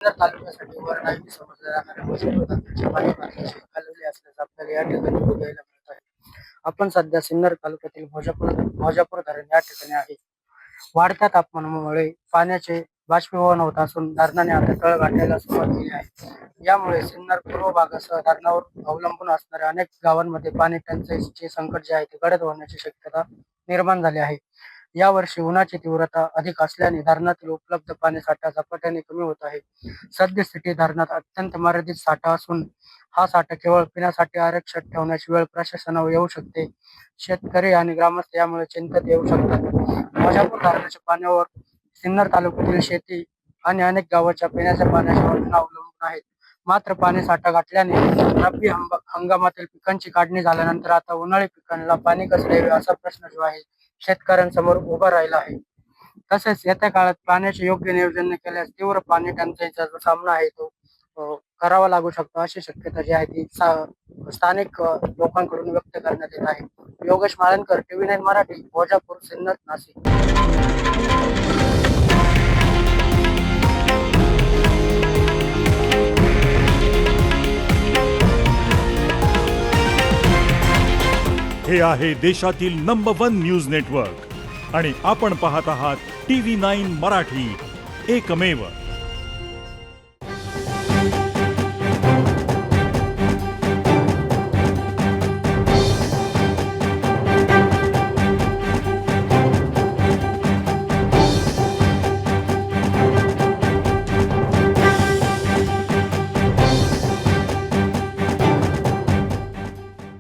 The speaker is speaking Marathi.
जुन्नर तालुक्यासाठी वरदायी समजल्या जाणाऱ्या भोजपुर तालुक्याचे पाणी पातळी खालवली असल्याचं आपल्याला या ठिकाणी बघायला मिळत आहे. आपण सध्या सिन्नर तालुक्यातील भोजापूर धरण या ठिकाणी आहे. वाढत्या तापमानामुळे पाण्याचे बाष्पीभवन होत असून धरणाने आता तळ गाठायला सुरुवात केली आहे. यामुळे सिन्नर पूर्व भागासह धरणावर अवलंबून असणाऱ्या अनेक गावांमध्ये पाणी टंचाईचे संकट जे आहे ते गडद होण्याची शक्यता निर्माण झाली आहे. यावर्षी उन्हाची तीव्रता अधिक असल्याने धरणातील उपलब्ध पाणीसाठा झपाट्याने कमी होत आहे. सद्यस्थिती धरणात अत्यंत मर्यादित साठा असून हा साठा केवळ पिण्यासाठी आरक्षित ठेवण्याची वेळ प्रशासनावर येऊ शकते. शेतकरी आणि ग्रामस्थ यामुळे चिंतेत येऊ शकतात. भोजापूर धरणाच्या पाण्यावर सिन्नर तालुक्यातील शेती आणि अनेक गावाच्या पिण्याच्या पाण्याच्या योजना अवलंबून आहेत. मात्र पाणीसाठा गाठल्याने रब्बी हंगामातील पिकांची काढणी झाल्यानंतर आता उन्हाळी पिकांना पाणी कसे द्यावे असा प्रश्न जो आहे शेतकऱ्यांसमोर उभा राहिला आहे. तसेच येत्या काळात पाण्याचे योग्य नियोजन न केल्यास तीव्र पाणी टंचाईचा जो सामना आहे तो करावा लागू शकतो अशी शक्यता जी आहे ती स्थानिक लोकांकडून व्यक्त करण्यात येत आहे. योगेश माळनकर, TV9 मराठी, भोजापूर, सिन्नर, नाशिक. हे आहे देशातील नंबर 1 न्यूज नेटवर्क आणि आपण पाहत आहात TV9 मराठी, एकमेव.